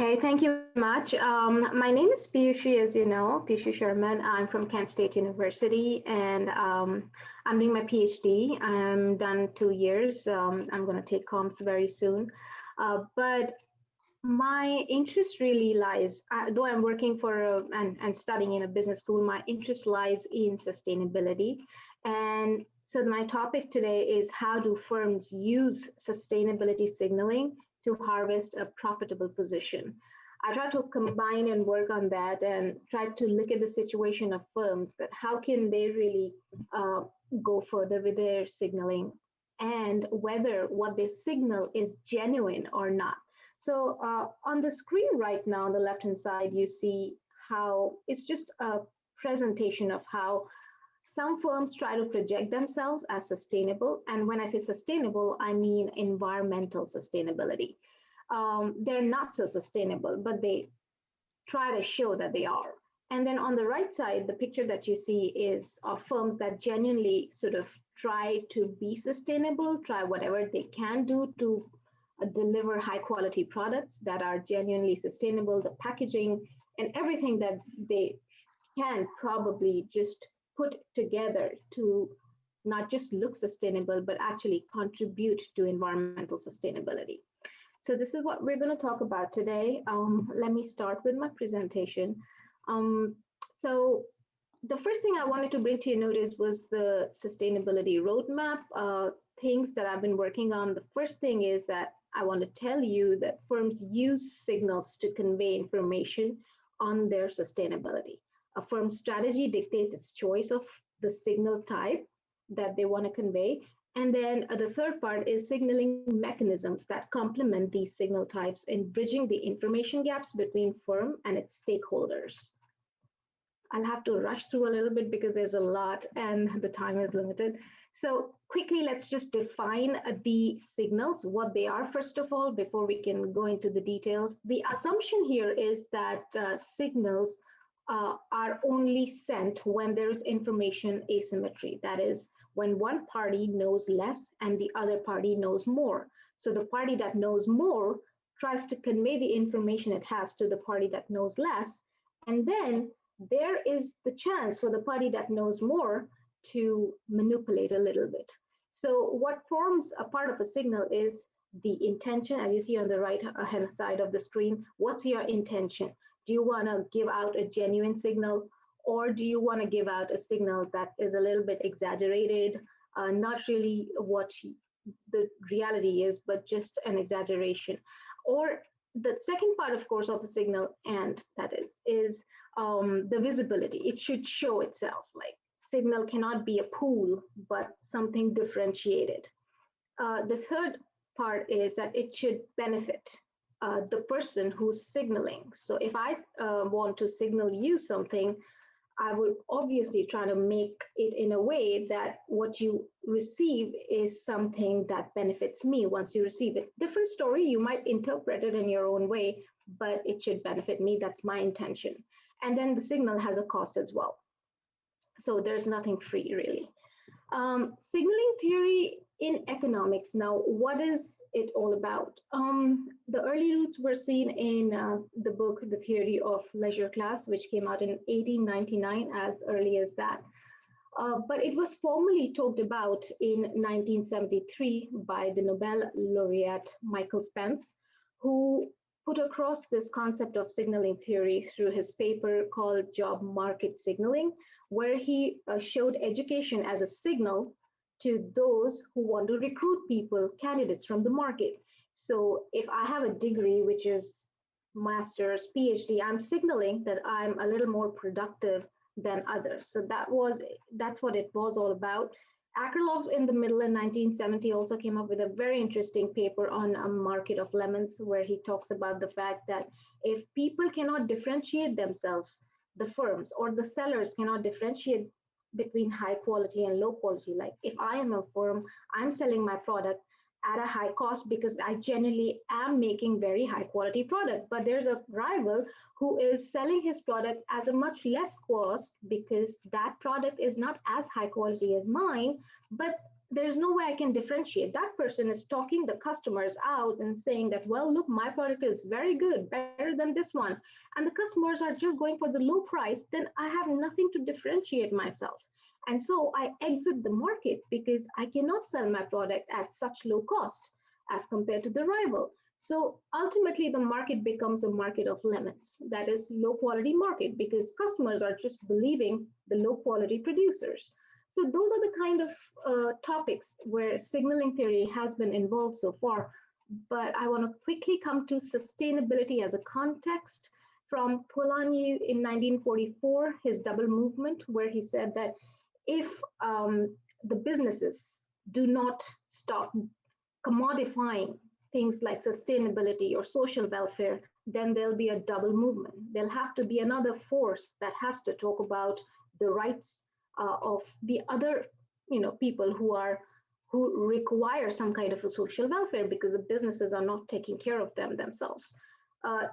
Okay, thank you very much. My name is Piyushi, as you know, Piyushi Sharman. I'm from Kent State University, and I'm doing my PhD. I'm done 2 years. I'm going to take comps very soon. But my interest really lies, though I'm working and studying in a business school, my interest lies in sustainability. And so my topic today is how do firms use sustainability signaling to harvest a profitable position. I try to combine and work on that and try to look at the situation of firms that how can they really uh, go further with their signaling and whether what they signal is genuine or not. So on the screen right now, on the left-hand side, you see how it's just a presentation of how some firms try to project themselves as sustainable. And when I say sustainable, I mean environmental sustainability. They're not so sustainable, but they try to show that they are. And then on the right side, the picture that you see is of firms that genuinely sort of try to be sustainable, try whatever they can do to deliver high quality products that are genuinely sustainable, the packaging and everything that they can probably just put together to not just look sustainable, but actually contribute to environmental sustainability. So this is what we're going to talk about today. Let me start with my presentation. Um, so the first thing I wanted to bring to your notice was the sustainability roadmap, things that I've been working on. The first thing is that I want to tell you that firms use signals to convey information on their sustainability. A firm's strategy dictates its choice of the signal type that they want to convey. And then the third part is signaling mechanisms that complement these signal types in bridging the information gaps between firm and its stakeholders. I'll have to rush through a little bit because there's a lot and the time is limited. So quickly, let's just define the signals, what they are, first of all, before we can go into the details. The assumption here is that signals are only sent when there's information asymmetry. That is, when one party knows less and the other party knows more. So the party that knows more tries to convey the information it has to the party that knows less. And then there is the chance for the party that knows more to manipulate a little bit. So what forms a part of a signal is the intention, as you see on the right hand side of the screen. What's your intention? Do you want to give out a genuine signal, or do you want to give out a signal that is a little bit exaggerated, not really what the reality is, but just an exaggeration? Or the second part, of course, of a signal, and that is the visibility. It should show itself. Like signal cannot be a pool, but something differentiated. The third part is that it should benefit the person who's signaling. So if I want to signal you something, I would obviously try to make it in a way that what you receive is something that benefits me once you receive it. Different story, you might interpret it in your own way, but it should benefit me. That's my intention. And then the signal has a cost as well. So there's nothing free, really. Signaling theory in economics. Now, what is it all about? The early roots were seen in the book, The Theory of Leisure Class, which came out in 1899, as early as that. But it was formally talked about in 1973 by the Nobel laureate Michael Spence, who put across this concept of signaling theory through his paper called Job Market Signaling, where he showed education as a signal to those who want to recruit people, candidates from the market. So if I have a degree, which is master's, PhD, I'm signaling that I'm a little more productive than others. So that's what it was all about. Akerlof in the middle in 1970 also came up with a very interesting paper on a market of lemons, where he talks about the fact that if people cannot differentiate themselves, the firms or the sellers cannot differentiate between high quality and low quality. Like if I am a firm, I'm selling my product at a high cost because I generally am making very high quality product, but there's a rival who is selling his product at a much less cost because that product is not as high quality as mine, but there's no way I can differentiate. That person is talking the customers out and saying that, well, look, my product is very good, better than this one. And the customers are just going for the low price, then I have nothing to differentiate myself. And so I exit the market because I cannot sell my product at such low cost as compared to the rival. So ultimately, the market becomes a market of lemons. That is low quality market because customers are just believing the low quality producers. So those are the kind of topics where signaling theory has been involved so far. But I want to quickly come to sustainability as a context from Polanyi in 1944, his double movement, where he said that if the businesses do not stop commodifying things like sustainability or social welfare, then there'll be a double movement. There'll have to be another force that has to talk about the rights of the other, people who require some kind of a social welfare because the businesses are not taking care of them themselves.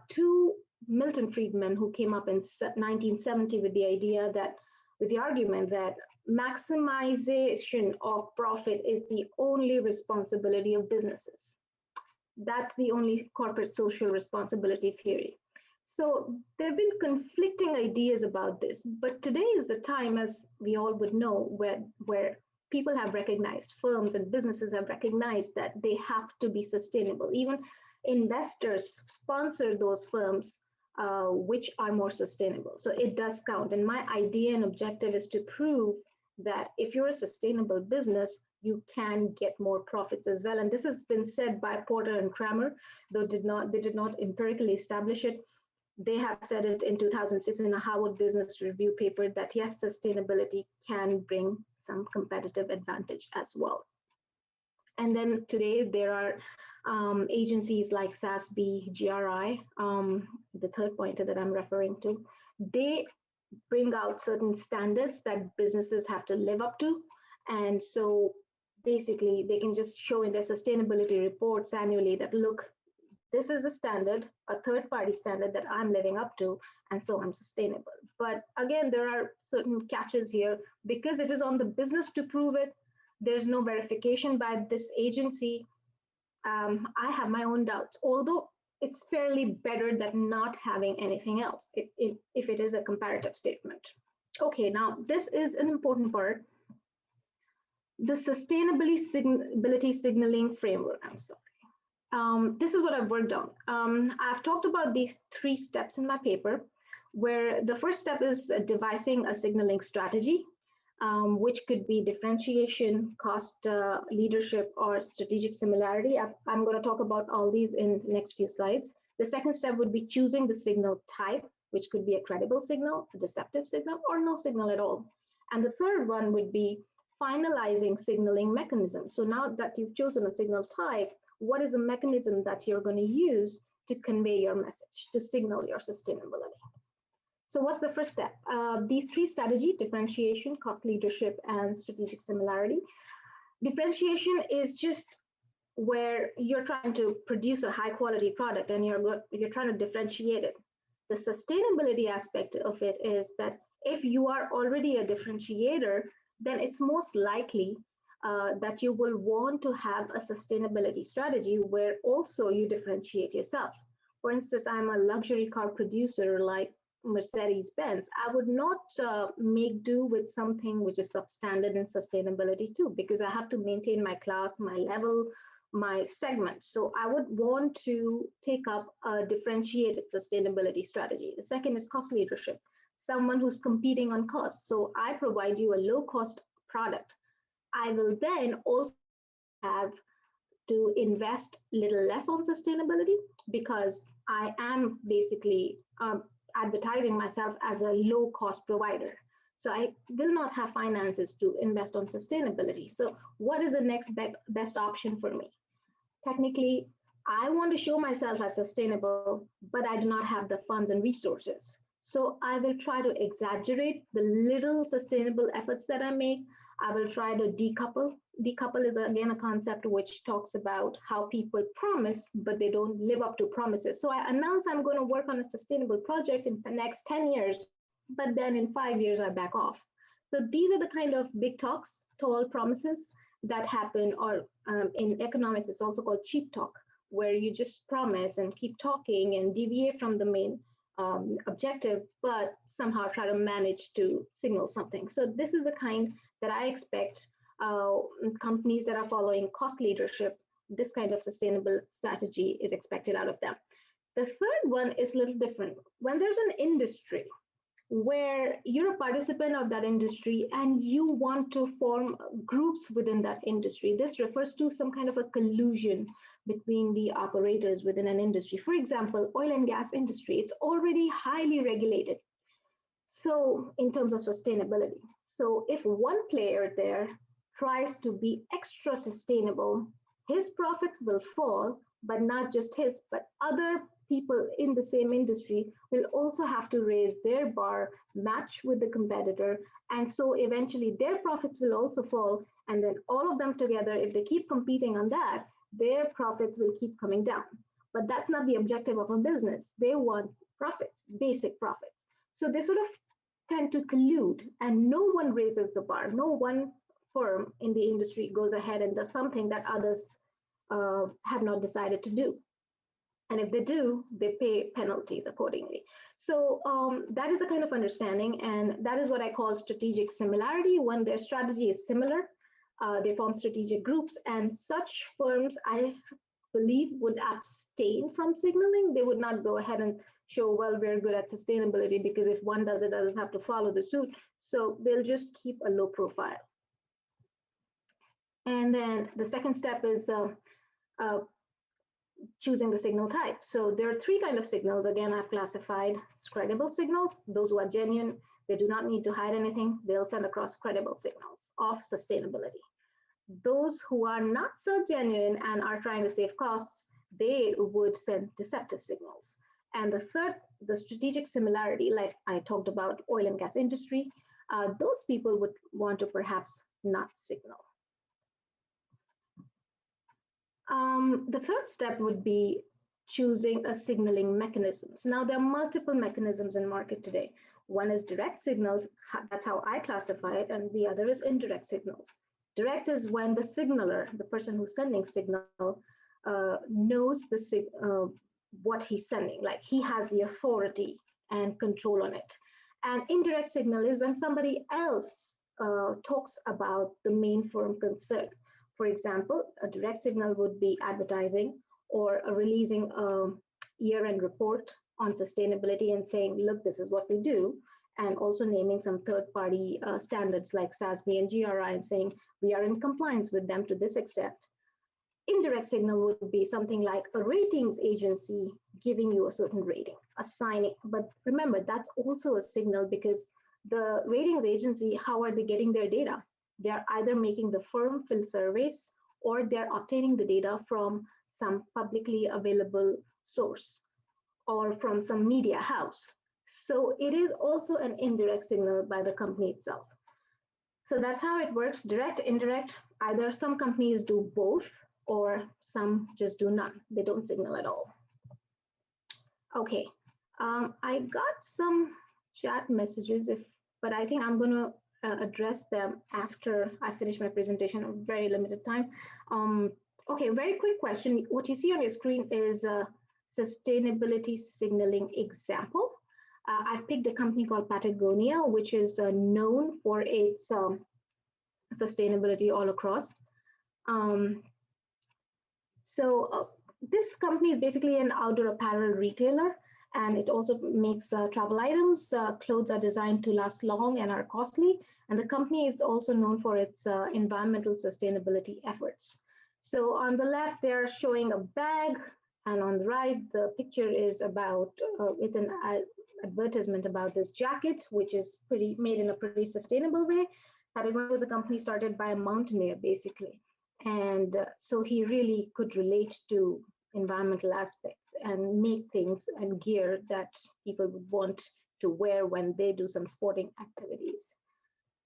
To Milton Friedman, who came up in 1970 with the idea that, with the argument that maximization of profit is the only responsibility of businesses. That's the only corporate social responsibility theory. So there have been conflicting ideas about this, but today is the time, as we all would know, where people have recognized, firms and businesses have recognized that they have to be sustainable. Even investors sponsor those firms which are more sustainable. So it does count. And my idea and objective is to prove that if you're a sustainable business, you can get more profits as well. And this has been said by Porter and Kramer, though they did not empirically establish it. They have said it in 2006 in a Harvard Business Review paper that yes, sustainability can bring some competitive advantage as well. And then today there are agencies like SASB, GRI, the third pointer that I'm referring to. They bring out certain standards that businesses have to live up to. And so basically they can just show in their sustainability reports annually that, look, this is a standard, a third party standard that I'm living up to, and so I'm sustainable. But again, there are certain catches here because it is on the business to prove it. There's no verification by this agency. I have my own doubts, although it's fairly better than not having anything else if it is a comparative statement. Okay, now this is an important part. The sustainability signaling framework, I'm sorry. This is what I've worked on. I've talked about these 3 steps in my paper, where the first step is devising a signaling strategy, which could be differentiation, cost leadership, or strategic similarity. I'm going to talk about all these in the next few slides. The second step would be choosing the signal type, which could be a credible signal, a deceptive signal, or no signal at all. And the third one would be finalizing signaling mechanisms. So now that you've chosen a signal type, what is the mechanism that you're going to use to convey your message, to signal your sustainability? So what's the first step? These 3 strategies, differentiation, cost leadership, and strategic similarity. Differentiation is just where you're trying to produce a high quality product and you're trying to differentiate it. The sustainability aspect of it is that if you are already a differentiator, then it's most likely that you will want to have a sustainability strategy where also you differentiate yourself. For instance, I'm a luxury car producer like Mercedes-Benz. I would not make do with something which is substandard in sustainability too, because I have to maintain my class, my level, my segment. So I would want to take up a differentiated sustainability strategy. The second is cost leadership, someone who's competing on cost. So I provide you a low cost product. I will then also have to invest a little less on sustainability because I am basically advertising myself as a low cost provider. So I will not have finances to invest on sustainability. So what is the next best option for me? Technically, I want to show myself as sustainable, but I do not have the funds and resources. So I will try to exaggerate the little sustainable efforts that I make. I will try to decouple. Decouple is again a concept which talks about how people promise, but they don't live up to promises. So I announce I'm going to work on a sustainable project in the next 10 years, but then in 5 years I back off. So these are the kind of big talks, tall promises that happen, or in economics, it's also called cheap talk, where you just promise and keep talking and deviate from the main objective, but somehow try to manage to signal something. So this is the kind that I expect uh, companies that are following cost leadership, this kind of sustainable strategy is expected out of them. The third one is a little different. When there's an industry where you're a participant of that industry and you want to form groups within that industry. This refers to some kind of a collusion between the operators within an industry. For example, oil and gas industry, it's already highly regulated. So in terms of sustainability. So if one player there tries to be extra sustainable, his profits will fall, but not just his, but other people in the same industry will also have to raise their bar, match with the competitor. And so eventually their profits will also fall. And then all of them together, if they keep competing on that, their profits will keep coming down. But that's not the objective of a business. They want profits, basic profits. So they sort of tend to collude, and no one raises the bar. No one firm in the industry goes ahead and does something that others have not decided to do. And if they do, they pay penalties accordingly. So that is a kind of understanding, and that is what I call strategic similarity. When their strategy is similar, they form strategic groups, and such firms, I believe, would abstain from signaling. They would not go ahead and show, well, we're good at sustainability, because if one does it, others have to follow the suit. So they'll just keep a low profile. And then the second step is uh, choosing the signal type. So there are three kinds of signals. Again, I've classified credible signals, those who are genuine, they do not need to hide anything, they'll send across credible signals of sustainability. Those who are not so genuine and are trying to save costs, they would send deceptive signals. And the third, the strategic similarity, like I talked about oil and gas industry, those people would want to perhaps not signal. The third step would be choosing a signaling mechanisms. Now, there are multiple mechanisms in market today. One is direct signals, that's how I classify it, and the other is indirect signals. Direct is when the signaler, the person who's sending signal, knows what he's sending, like he has the authority and control on it. And indirect signal is when somebody else talks about the main firm concern. For example, a direct signal would be advertising or releasing a year-end report on sustainability and saying, look, this is what we do, and also naming some third-party standards like SASB and GRI and saying we are in compliance with them to this extent. Indirect signal would be something like a ratings agency giving you a certain rating, assigning, but remember, that's also a signal, because the ratings agency, how are they getting their data? They're either making the firm fill surveys or they're obtaining the data from some publicly available source or from some media house. So it is also an indirect signal by the company itself. So that's how it works, direct, indirect. Either some companies do both or some just do none. They don't signal at all. Okay, I got some chat messages, but I think I'm going to address them after I finish my presentation. A very limited time. Okay, very quick question. What you see on your screen is a sustainability signaling example. I've picked a company called Patagonia, which is known for its sustainability all across. This company is basically an outdoor apparel retailer, and it also makes travel items. Clothes are designed to last long and are costly. And the company is also known for its environmental sustainability efforts. So on the left, they're showing a bag, and on the right, the picture is about, it's an advertisement about this jacket, which is made in a pretty sustainable way. Patagonia was a company started by a mountaineer, basically. And so he really could relate to environmental aspects and make things and gear that people would want to wear when they do some sporting activities.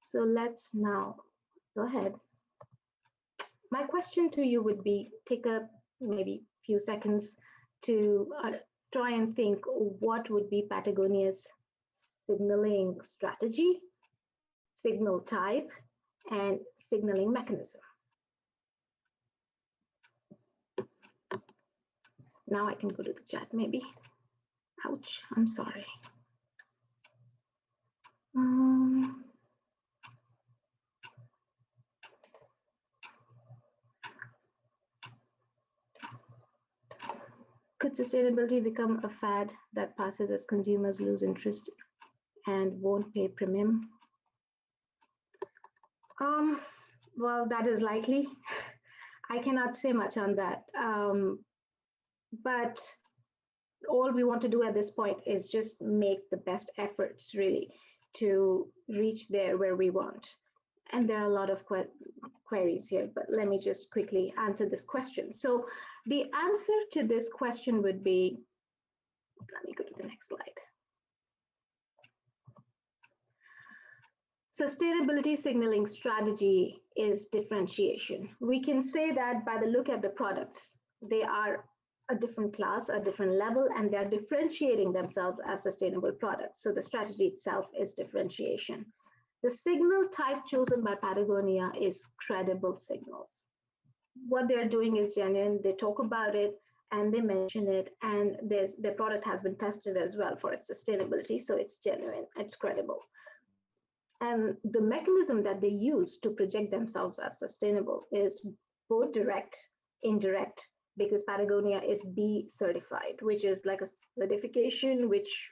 So let's now go ahead. My question to you would be, take a maybe few seconds to try and think what would be Patagonia's signaling strategy, signal type, and signaling mechanism. Now I can go to the chat maybe. Ouch, I'm sorry. Could sustainability become a fad that passes as consumers lose interest and won't pay premium? Well, that is likely. I cannot say much on that. But all we want to do at this point is just make the best efforts really to reach there where we want. And there are a lot of queries here, but let me just quickly answer this question. So the answer to this question would be, let me go to the next slide. Sustainability signaling strategy is differentiation. We can say that by the look at the products, they are a different class, a different level, and they're differentiating themselves as sustainable products. So the strategy itself is differentiation. The signal type chosen by Patagonia is credible signals. What they're doing is genuine. They talk about it and they mention it, and their product has been tested as well for its sustainability. So it's genuine, it's credible. And the mechanism that they use to project themselves as sustainable is both direct, indirect, because Patagonia is B certified, which is like a certification which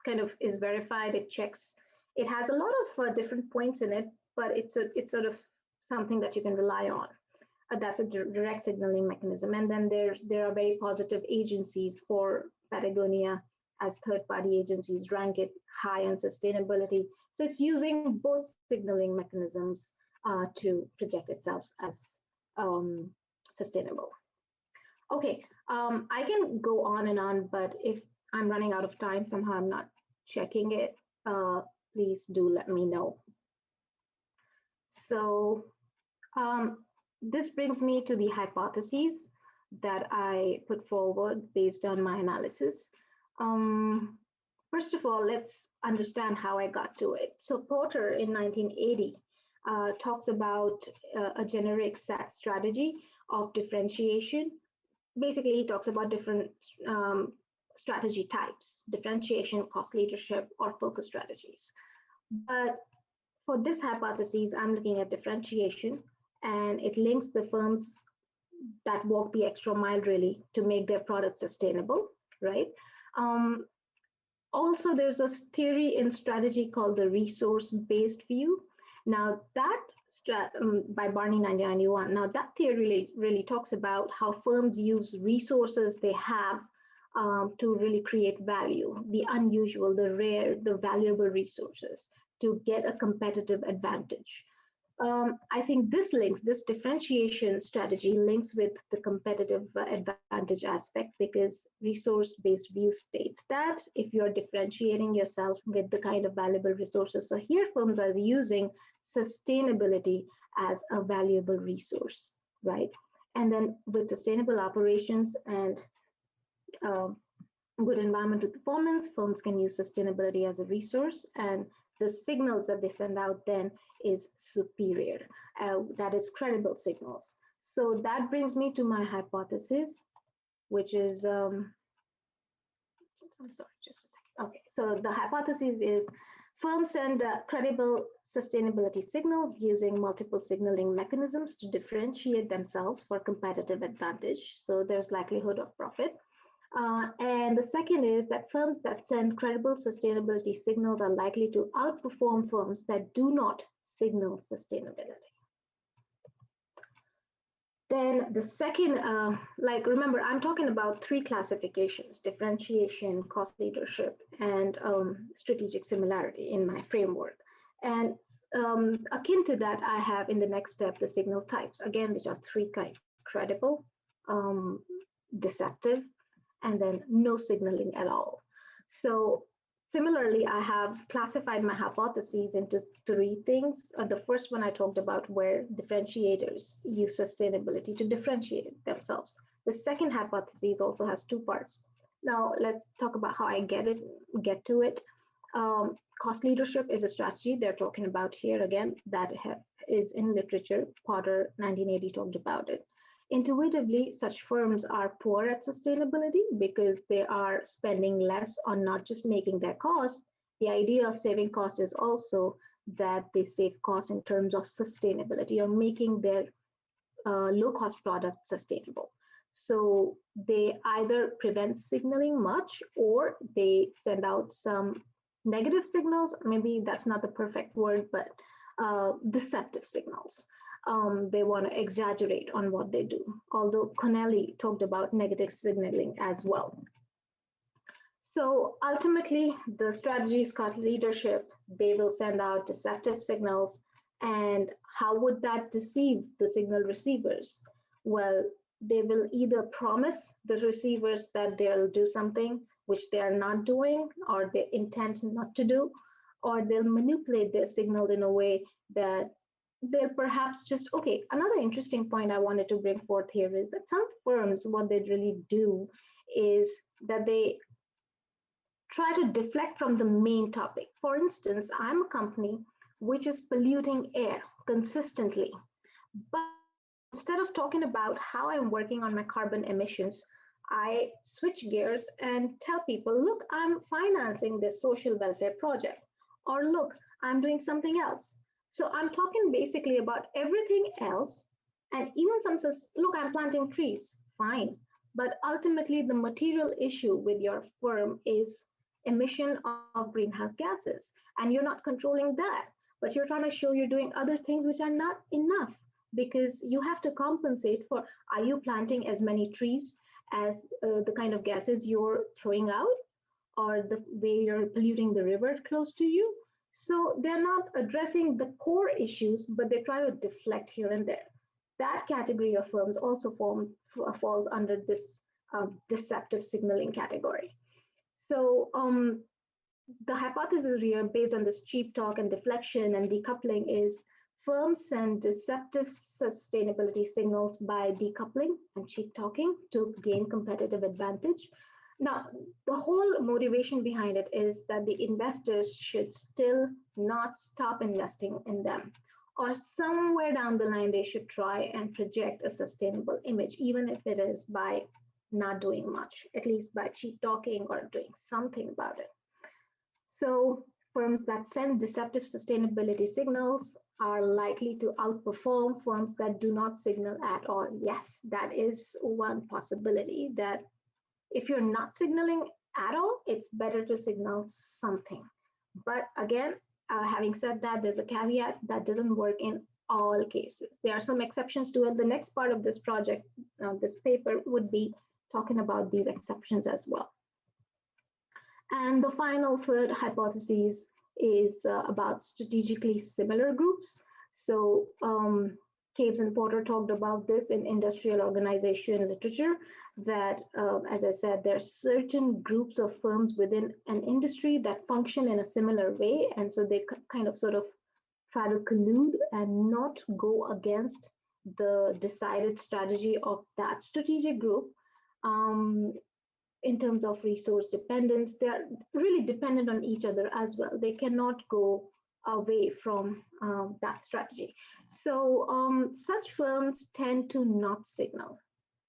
kind of is verified. It checks. It has a lot of different points in it, but it's sort of something that you can rely on. That's a direct signaling mechanism. And then there are very positive agencies for Patagonia as third-party agencies rank it high on sustainability. So it's using both signaling mechanisms to project itself as sustainable. Okay, I can go on and on, but if I'm running out of time, somehow I'm not checking it, please do let me know. So this brings me to the hypotheses that I put forward based on my analysis. First of all, let's understand how I got to it. So Porter in 1980 talks about a generic strategy of differentiation. Basically, he talks about different strategy types: differentiation, cost leadership, or focus strategies. But for this hypothesis, I'm looking at differentiation, and it links the firms that walk the extra mile really to make their products sustainable, right? Also, there's a theory in strategy called the resource-based view. Now that by Barney 1991. Now that theory really talks about how firms use resources they have to really create value, the unusual, the rare, the valuable resources to get a competitive advantage. I think this differentiation strategy links with the competitive advantage aspect, because resource-based view states that if you're differentiating yourself with the kind of valuable resources, so here firms are using sustainability as a valuable resource, right? And then with sustainable operations and good environmental performance, firms can use sustainability as a resource, and the signals that they send out then is superior. That is credible signals. So that brings me to my hypothesis, which is, I'm sorry, just a second. Okay, so the hypothesis is firms send credible sustainability signals using multiple signaling mechanisms to differentiate themselves for competitive advantage. So there's likelihood of profit. And the second is that firms that send credible sustainability signals are likely to outperform firms that do not signal sustainability. Then the second, remember, I'm talking about three classifications: differentiation, cost leadership, and strategic similarity in my framework. And akin to that, I have in the next step the signal types, again, which are three kinds: credible, deceptive, and then no signaling at all. So similarly, I have classified my hypotheses into three things. The first one I talked about, where differentiators use sustainability to differentiate themselves. The second hypothesis also has two parts. Now let's talk about how I get to it. Cost leadership is a strategy they're talking about here again that is in literature. Potter 1980 talked about it. Intuitively, such firms are poor at sustainability because they are spending less on not just making their costs. The idea of saving costs is also that they save costs in terms of sustainability or making their low cost product sustainable. So they either prevent signaling much or they send out some negative signals. Maybe that's not the perfect word, but deceptive signals. They want to exaggerate on what they do. Although Connelly talked about negative signaling as well. So ultimately, the strategies got leadership. They will send out deceptive signals. And how would that deceive the signal receivers? Well, they will either promise the receivers that they'll do something which they are not doing or they intend not to do, or they'll manipulate their signals in a way that they'll perhaps just, okay, another interesting point I wanted to bring forth here is that some firms, what they really do is that they try to deflect from the main topic. For instance, I'm a company which is polluting air consistently, but instead of talking about how I'm working on my carbon emissions, I switch gears and tell people, look, I'm financing this social welfare project, or look, I'm doing something else. So I'm talking basically about everything else, and even some says, look, I'm planting trees, fine. But ultimately, the material issue with your firm is emission of greenhouse gases, and you're not controlling that, but you're trying to show you're doing other things which are not enough because you have to compensate for, are you planting as many trees as the kind of gases you're throwing out or the way you're polluting the river close to you? So they're not addressing the core issues, but they try to deflect here and there. That category of firms also falls under this deceptive signaling category. So the hypothesis here, based on this cheap talk and deflection and decoupling, is firms send deceptive sustainability signals by decoupling and cheap talking to gain competitive advantage. Now, the whole motivation behind it is that the investors should still not stop investing in them, or somewhere down the line, they should try and project a sustainable image, even if it is by not doing much, at least by cheap talking or doing something about it. So firms that send deceptive sustainability signals are likely to outperform firms that do not signal at all. Yes, that is one possibility, that if you're not signaling at all, it's better to signal something. But again, having said that, there's a caveat that doesn't work in all cases. There are some exceptions to it. The next part of this project, this paper, would be talking about these exceptions as well. And the final third hypothesis is about strategically similar groups. So Caves and Porter talked about this in industrial organization literature, that, as I said, there are certain groups of firms within an industry that function in a similar way. And so they kind of sort of try to collude and not go against the decided strategy of that strategic group. In terms of resource dependence, they are really dependent on each other as well. They cannot go away from that strategy. So such firms tend to not signal.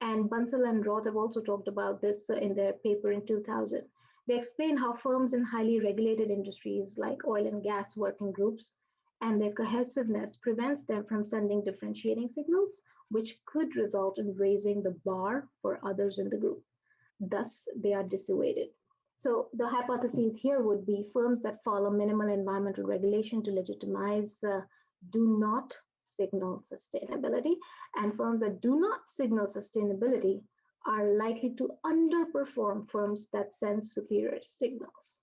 And Bansal and Roth have also talked about this in their paper in 2000. They explain how firms in highly regulated industries like oil and gas work in groups, and their cohesiveness prevents them from sending differentiating signals, which could result in raising the bar for others in the group. Thus, they are dissuaded. So the hypotheses here would be firms that follow minimal environmental regulation to legitimize do not signal sustainability, and firms that do not signal sustainability are likely to underperform firms that send superior signals.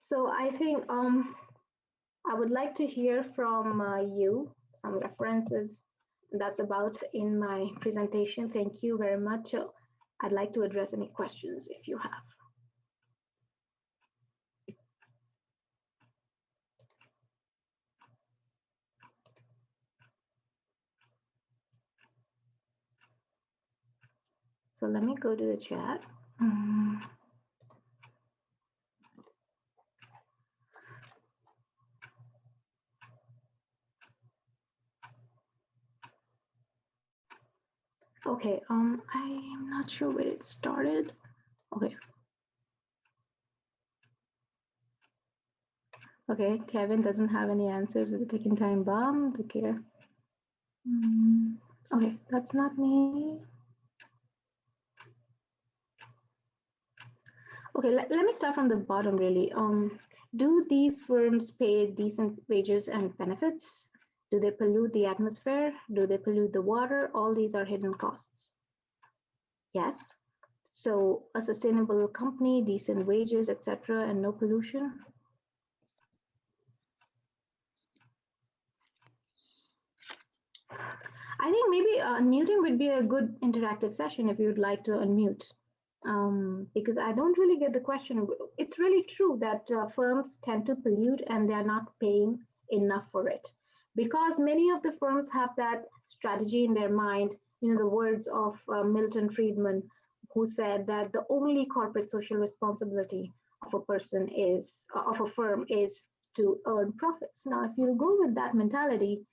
So I think I would like to hear from you some references. That's about in my presentation. Thank you very much. I'd like to address any questions if you have. So let me go to the chat. Okay, I'm not sure where it started. Okay, okay, Kevin doesn't have any answers with the ticking time bomb. Okay. Okay, that's not me. Okay, let me start from the bottom really. Do these firms pay decent wages and benefits? Do they pollute the atmosphere? Do they pollute the water? All these are hidden costs. Yes. So a sustainable company, decent wages, etc., and no pollution. I think maybe unmuting would be a good interactive session if you would like to unmute. Because I don't really get the question. It's really true that firms tend to pollute and they are not paying enough for it. Because many of the firms have that strategy in their mind, the words of Milton Friedman, who said that the only corporate social responsibility of a person is, of a firm is to earn profits. Now, if you go with that mentality,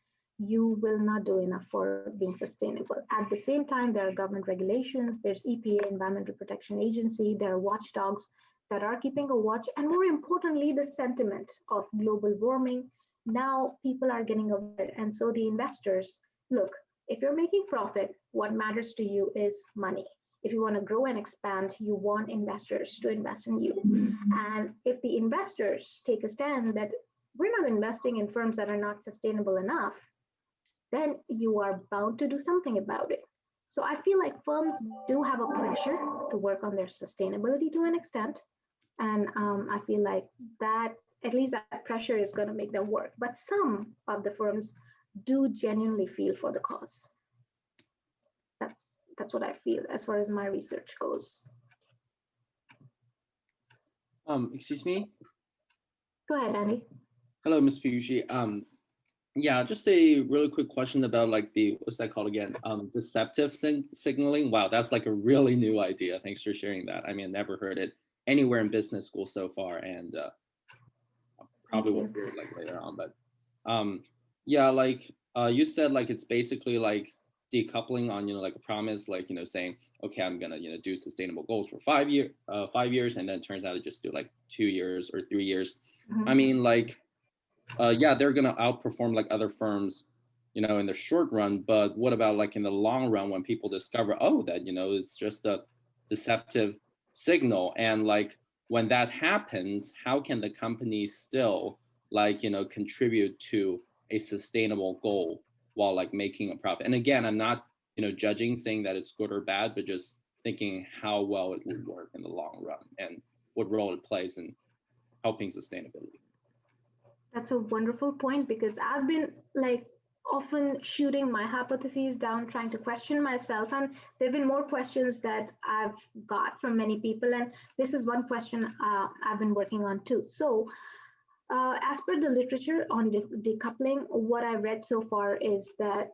you will not do enough for being sustainable. At the same time, there are government regulations, there's EPA, Environmental Protection Agency, there are watchdogs that are keeping a watch, and more importantly, the sentiment of global warming. Now people are getting aware, and so the investors look, if you're making profit, what matters to you is money. If you want to grow and expand, you want investors to invest in you. And if the investors take a stand that we're not investing in firms that are not sustainable enough, then you are bound to do something about it. So I feel like firms do have a pressure to work on their sustainability to an extent. And I feel like that, at least that pressure is going to make them work. But some of the firms do genuinely feel for the cause. That's what I feel as far as my research goes. Excuse me? Go ahead, Andy. Hello, Ms. Piyushi. Yeah, just a really quick question about like the, what's that called again? Deceptive signaling. Wow, that's like a really new idea. Thanks for sharing that. I mean, I never heard it anywhere in business school so far, and probably will hear it like later on. But yeah, like you said, like it's basically like decoupling on like a promise, like saying, okay, I'm gonna do sustainable goals for 5 years, and then it turns out to just do like 2 years or 3 years. I mean, like yeah, they're gonna outperform like other firms, in the short run. But what about like in the long run when people discover, oh, that it's just a deceptive signal, and like when that happens, how can the company still like contribute to a sustainable goal while like making a profit? And again, I'm not judging, saying that it's good or bad, but just thinking how well it would work in the long run and what role it plays in helping sustainability. That's a wonderful point because I've been like often shooting my hypotheses down, trying to question myself. And there have been more questions that I've got from many people. And this is one question I've been working on too. So, as per the literature on decoupling, what I read so far is that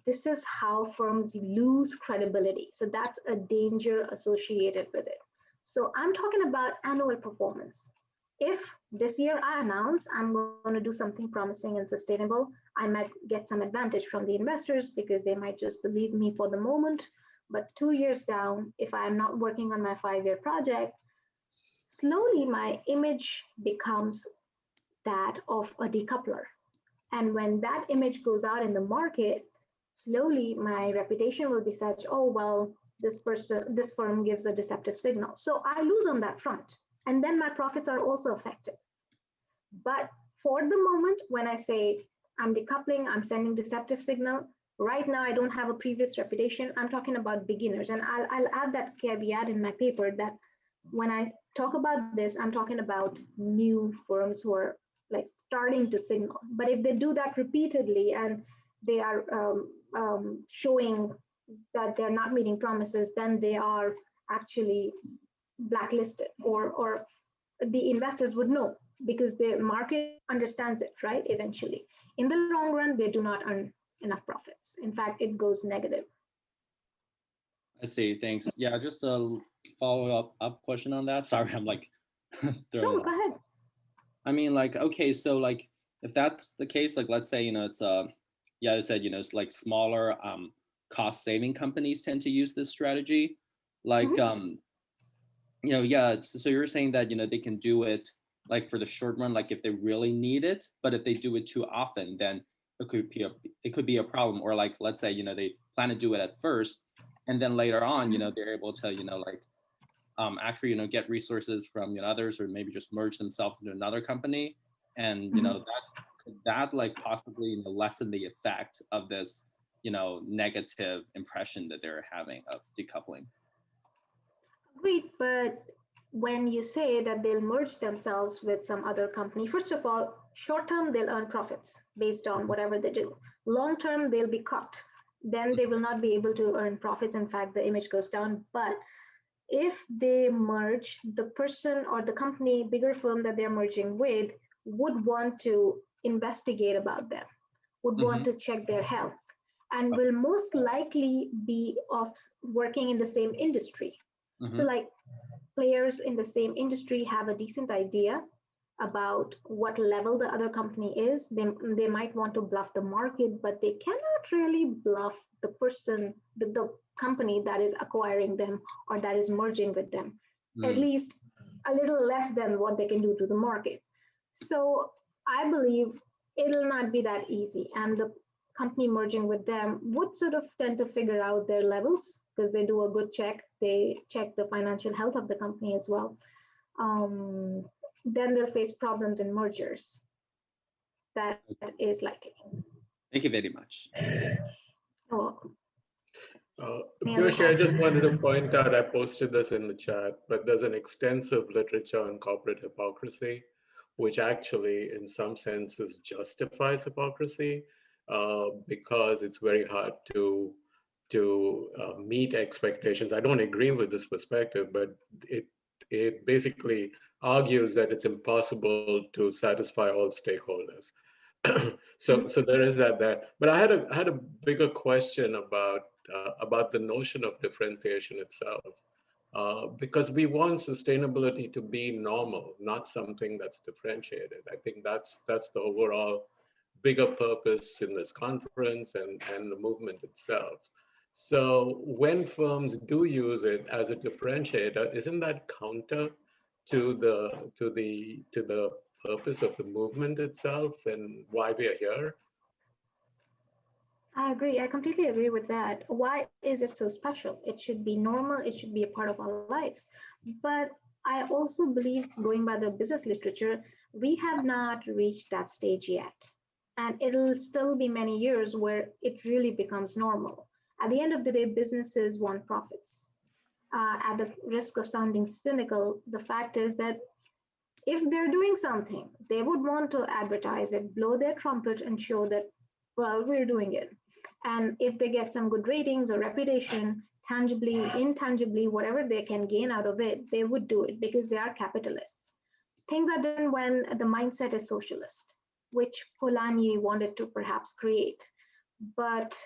this is how firms lose credibility. So, that's a danger associated with it. So, I'm talking about annual performance. If this year I announce I'm going to do something promising and sustainable, I might get some advantage from the investors because they might just believe me for the moment. But 2 years down, if I'm not working on my 5 year project, slowly my image becomes that of a decoupler. And when that image goes out in the market, slowly my reputation will be such, oh, well, this firm gives a deceptive signal. So I lose on that front. And then my profits are also affected. But for the moment, when I say I'm decoupling, I'm sending deceptive signal, right now I don't have a previous reputation. I'm talking about beginners. And I'll add that caveat in my paper that when I talk about this, I'm talking about new firms who are like starting to signal. But if they do that repeatedly and they are showing that they're not meeting promises, then they are actually blacklisted, or the investors would know because the market understands it, right? Eventually, in the long run, they do not earn enough profits. In fact, it goes negative. I see. Thanks. Yeah, just a follow up question on that. Sorry, I'm like throwing Sure, up. go ahead. I mean, like, okay, so like if that's the case, like let's say it's yeah, I said it's like smaller cost saving companies tend to use this strategy. Like, Mhm. yeah. So you're saying that, they can do it like for the short run, like if they really need it, but if they do it too often, then it could be a problem. Or like, let's say, they plan to do it at first, and then later on, they're able to, like, actually, get resources from, others, or maybe just merge themselves into another company, and Mhm. that could that like possibly, lessen the effect of this, negative impression that they're having of decoupling. Agreed, but when you say that they'll merge themselves with some other company, first of all, short term they'll earn profits based on Mhm. whatever they do. Long term they'll be cut. Then they will not be able to earn profits. In fact, the image goes down. But if they merge, the person or the company, bigger firm that they're merging with, would want to investigate about them, would want Mhm. to check their health, and Oh, will most likely be of working in the same industry. So, mhm. like, players in the same industry have a decent idea about what level the other company is. They might want to bluff the market, but they cannot really bluff the person, the company that is acquiring them or that is merging with them, at Mm. least a little less than what they can do to the market. So I believe it'll not be that easy. And the company merging with them would sort of tend to figure out their levels because they do a good check. They check the financial health of the company as well. Um, then they'll face problems in mergers. That is likely. Thank you very much. Oh, any other Piyushi, I questions? just wanted to point out, I posted this in the chat, but there's an extensive literature on corporate hypocrisy, which actually, in some senses, justifies hypocrisy because it's very hard to meet expectations. I don't agree with this perspective, but it basically argues that it's impossible to satisfy all stakeholders. So there is that there. But I had a bigger question about the notion of differentiation itself, because we want sustainability to be normal, not something that's differentiated. I think that's the overall bigger purpose in this conference and the movement itself. So when firms do use it as a differentiator, isn't that counter to the purpose of the movement itself and why we are here? I agree. I completely agree with that. Why is it so special? It should be normal. It should be a part of our lives. But I also believe, going by the business literature, we have not reached that stage yet. And it'll still be many years where it really becomes normal. At the end of the day, businesses want profits. At the risk of sounding cynical, the fact is that if they're doing something, they would want to advertise it, blow their trumpet, and show that, well, we're doing it. And if they get some good ratings or reputation, tangibly, intangibly, whatever they can gain out of it, they would do it because they are capitalists. Things are done when the mindset is socialist, which Polanyi wanted to perhaps create. But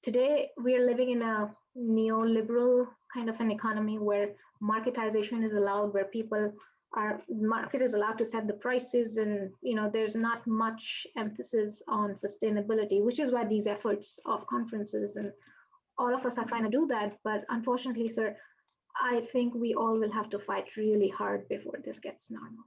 today we are living in a neoliberal kind of an economy where marketization is allowed, where people are market is allowed to set the prices, and there's not much emphasis on sustainability, which is why these efforts of conferences and all of us are trying to do that. But unfortunately, sir, I think we all will have to fight really hard before this gets normal.